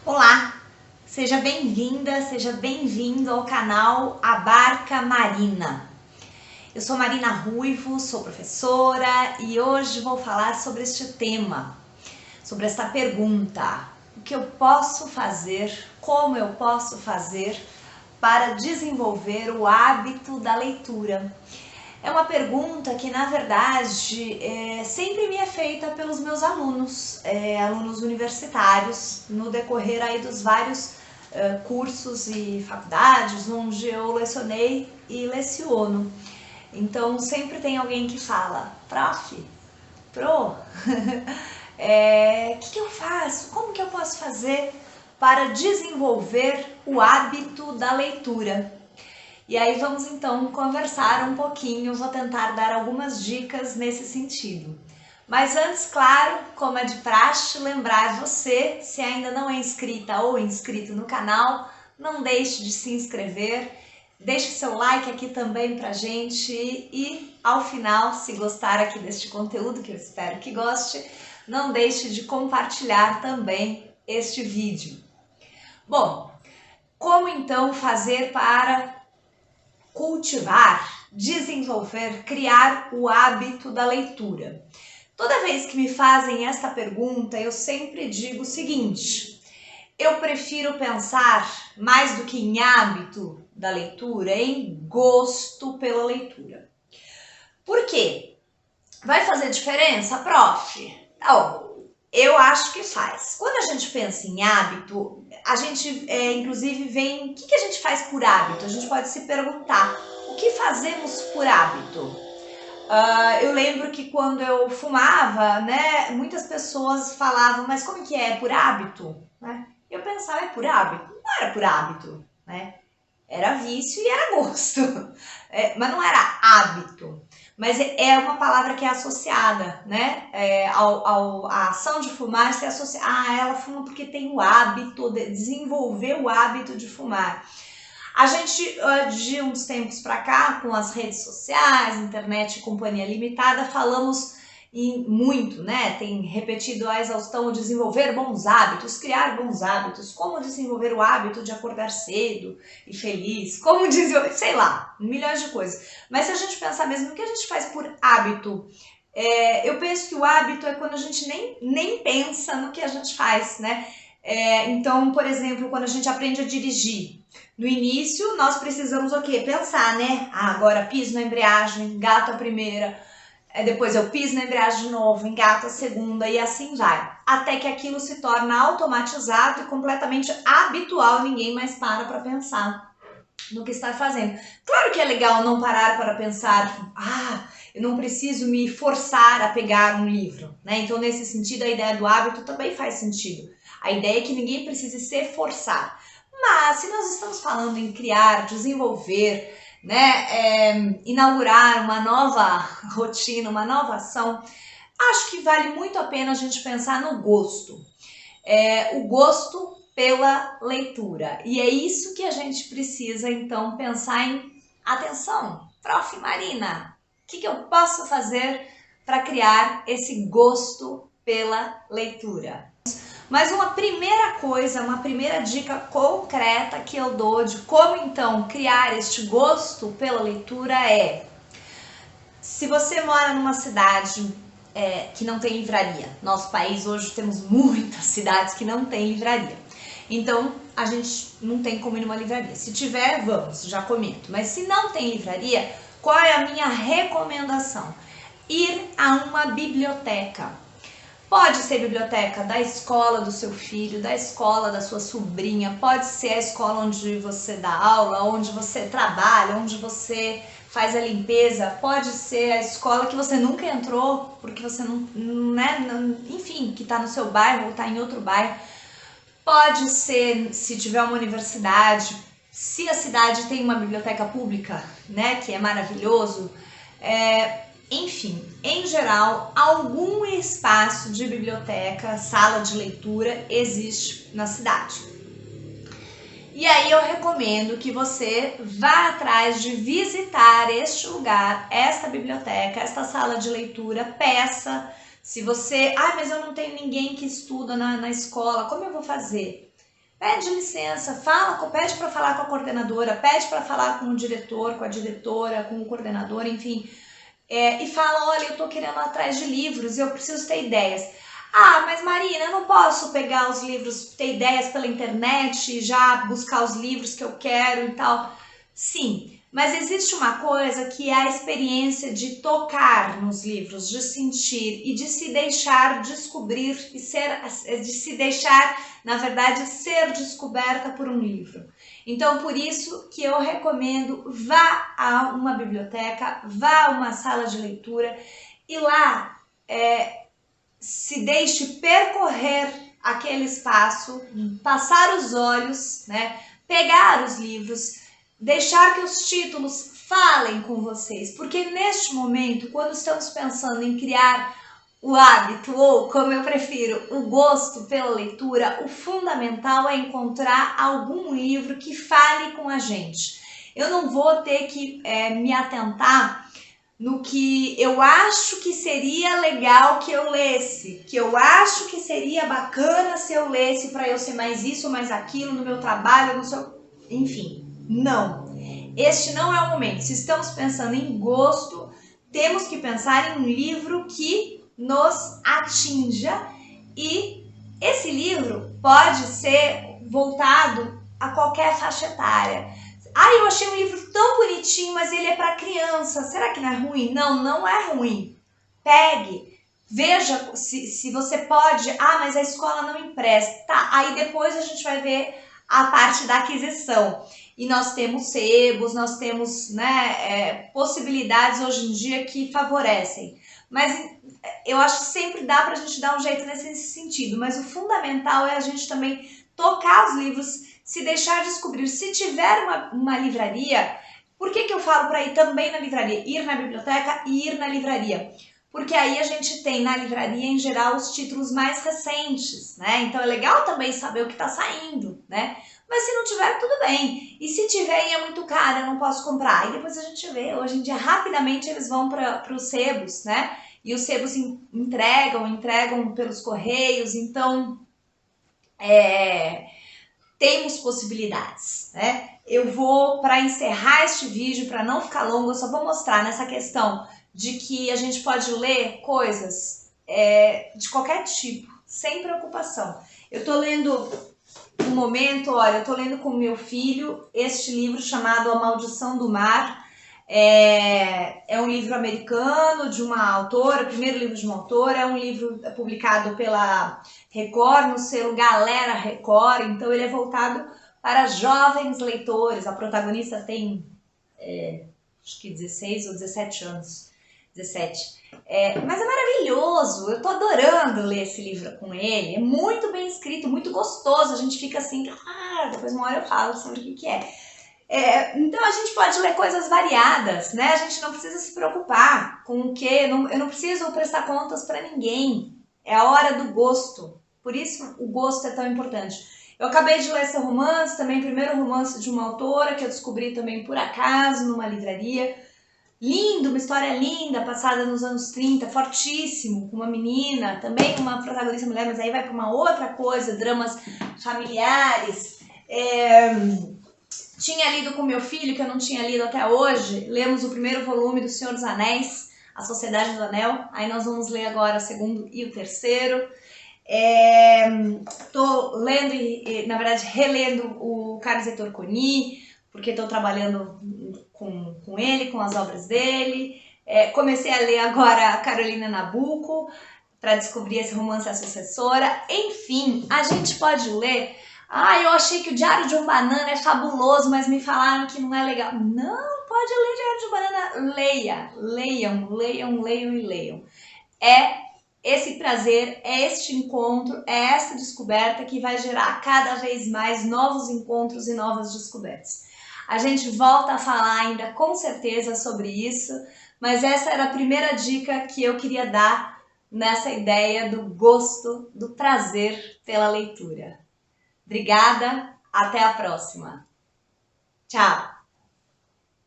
Olá, seja bem-vinda, seja bem-vindo ao canal A Barca Marina. Eu sou Marina Ruivo, sou professora e hoje vou falar sobre este tema, sobre esta pergunta: o que eu posso fazer, como eu posso fazer para desenvolver o hábito da leitura? É uma pergunta que, na verdade, sempre me é feita pelos meus alunos, alunos universitários, no decorrer aí dos vários cursos e faculdades onde eu lecionei e leciono. Então, sempre tem alguém que fala: prof, que eu faço? Como que eu posso fazer para desenvolver o hábito da leitura? E aí vamos então conversar um pouquinho, vou tentar dar algumas dicas nesse sentido. Mas antes, claro, como é de praxe, lembrar você, se ainda não é inscrita ou inscrito no canal, não deixe de se inscrever, deixe seu like aqui também pra gente e ao final, se gostar aqui deste conteúdo, que eu espero que goste, não deixe de compartilhar também este vídeo. Bom, como então fazer para cultivar, desenvolver, criar o hábito da leitura? Toda vez que me fazem esta pergunta, eu sempre digo o seguinte: eu prefiro pensar mais do que em hábito da leitura, em gosto pela leitura. Por quê? Vai fazer diferença, prof? Eu acho que faz. Quando a gente pensa em hábito, a gente inclusive vem... O que a gente faz por hábito? A gente pode se perguntar: o que fazemos por hábito? Eu lembro que quando eu fumava, né, muitas pessoas falavam: mas como que é? Por hábito? Né? Eu pensava: é por hábito? Não era por hábito, né? Era vício e era gosto, mas não era hábito. Mas é uma palavra que é associada, né? A ação de fumar se associa. Ela fuma porque tem o hábito, desenvolveu o hábito de fumar. A gente, de uns tempos para cá, com as redes sociais, internet e companhia limitada, falamos muito, né? Tem repetido a exaustão: desenvolver bons hábitos, criar bons hábitos, como desenvolver o hábito de acordar cedo e feliz, como desenvolver, sei lá, milhões de coisas. Mas se a gente pensar mesmo, o que a gente faz por hábito? Eu penso que o hábito é quando a gente nem pensa no que a gente faz, né? Então, por exemplo, quando a gente aprende a dirigir, no início nós precisamos o quê? Pensar, né? Agora piso na embreagem, engato a primeira, depois eu piso na embreagem de novo, engato a segunda e assim vai. Até que aquilo se torna automatizado e completamente habitual, ninguém mais para pensar no que está fazendo. Claro que é legal não parar para pensar: eu não preciso me forçar a pegar um livro, né? Então, nesse sentido, a ideia do hábito também faz sentido. A ideia é que ninguém precise se forçar. Mas se nós estamos falando em criar, desenvolver, né, inaugurar uma nova rotina, uma nova ação, acho que vale muito a pena a gente pensar no gosto. O gosto pela leitura. E é isso que a gente precisa, então, pensar em: atenção, prof. Marina, o que eu posso fazer para criar esse gosto pela leitura? Mas uma primeira coisa, uma primeira dica concreta que eu dou de como então criar este gosto pela leitura é: se você mora numa cidade que não tem livraria, nosso país hoje temos muitas cidades que não tem livraria, então a gente não tem como ir numa livraria. Se tiver, vamos, já comento. Mas se não tem livraria, qual é a minha recomendação? Ir a uma biblioteca. Pode ser biblioteca da escola do seu filho, da escola da sua sobrinha, pode ser a escola onde você dá aula, onde você trabalha, onde você faz a limpeza, pode ser a escola que você nunca entrou, porque você não, né, enfim, que está no seu bairro ou está em outro bairro. Pode ser, se tiver uma universidade, se a cidade tem uma biblioteca pública, né, que é maravilhoso. Enfim, em geral, algum espaço de biblioteca, sala de leitura existe na cidade. E aí eu recomendo que você vá atrás de visitar este lugar, esta biblioteca, esta sala de leitura, peça. Se você... mas eu não tenho ninguém que estuda na escola, como eu vou fazer? pede licença, pede para falar com a coordenadora, pede para falar com o diretor, com a diretora, com o coordenador, enfim. E fala, olha, eu tô querendo ir atrás de livros, eu preciso ter ideias. Ah, mas Marina, eu não posso pegar os livros, ter ideias pela internet, já buscar os livros que eu quero e tal. Sim, mas existe uma coisa que é a experiência de tocar nos livros, de sentir e de se deixar descobrir e de se deixar, na verdade, ser descoberta por um livro. Então, por isso que eu recomendo, vá a uma biblioteca, vá a uma sala de leitura e lá se deixe percorrer aquele espaço, passar os olhos, né? Pegar os livros, deixar que os títulos falem com vocês, porque neste momento, quando estamos pensando em criar o hábito, ou como eu prefiro, o gosto pela leitura, o fundamental é encontrar algum livro que fale com a gente. Eu não vou ter que me atentar no que eu acho que seria legal que eu lesse, que eu acho que seria bacana se eu lesse para eu ser mais isso ou mais aquilo no meu trabalho, no seu... Enfim, não. Este não é o momento. Se estamos pensando em gosto, temos que pensar em um livro que nos atinja e esse livro pode ser voltado a qualquer faixa etária. Ah, eu achei um livro tão bonitinho, mas ele é para criança. Será que não é ruim? Não, não é ruim. Pegue, veja se você pode. Ah, mas a escola não empresta. Tá, aí depois a gente vai ver a parte da aquisição. E nós temos sebos, nós temos, né, possibilidades hoje em dia que favorecem. Mas eu acho que sempre dá para a gente dar um jeito nesse sentido. Mas o fundamental é a gente também tocar os livros, se deixar descobrir. Se tiver uma livraria, por que eu falo para ir também na livraria? Ir na biblioteca e ir na livraria. Porque aí a gente tem na livraria, em geral, os títulos mais recentes, né? Então é legal também saber o que está saindo, né? Mas se não tiver, tudo bem. E se tiver e é muito caro, eu não posso comprar. Aí depois a gente vê, hoje em dia, rapidamente eles vão para os sebos, né? E os sebos entregam pelos correios, então temos possibilidades, né? Eu vou, para encerrar este vídeo, para não ficar longo, eu só vou mostrar nessa questão de que a gente pode ler coisas de qualquer tipo, sem preocupação. Eu tô lendo, no momento, olha, eu tô lendo com meu filho este livro chamado A Maldição do Mar. É um livro americano de uma autora, o primeiro livro de uma autora, é um livro publicado pela Record, no selo Galera Record, então ele é voltado para jovens leitores. A protagonista tem, acho que 16 ou 17 anos, 17. Mas é maravilhoso, eu tô adorando ler esse livro com ele, é muito bem escrito, muito gostoso, a gente fica assim, depois uma hora eu falo sobre o que é. Então a gente pode ler coisas variadas, né? A gente não precisa se preocupar com o quê, eu não preciso prestar contas para ninguém, é a hora do gosto, por isso o gosto é tão importante. Eu acabei de ler esse romance, também primeiro romance de uma autora que eu descobri também por acaso numa livraria. Lindo, uma história linda, passada nos anos 30, fortíssimo, com uma menina, também uma protagonista mulher, mas aí vai para uma outra coisa, dramas familiares. Tinha lido com meu filho, que eu não tinha lido até hoje, lemos o primeiro volume do Senhor dos Anéis, A Sociedade do Anel, aí nós vamos ler agora o segundo e o terceiro. Tô lendo e, na verdade, relendo o Carlos Heitor Coni, porque estou trabalhando com ele, com as obras dele. Comecei a ler agora a Carolina Nabuco, para descobrir esse romance A Sucessora. Enfim, a gente pode ler... eu achei que o Diário de um Banana é fabuloso, mas me falaram que não é legal. Não, pode ler Diário de um Banana. Leiam. Esse prazer, é este encontro, é essa descoberta que vai gerar cada vez mais novos encontros e novas descobertas. A gente volta a falar ainda com certeza sobre isso, mas essa era a primeira dica que eu queria dar nessa ideia do gosto, do prazer pela leitura. Obrigada, até a próxima. Tchau!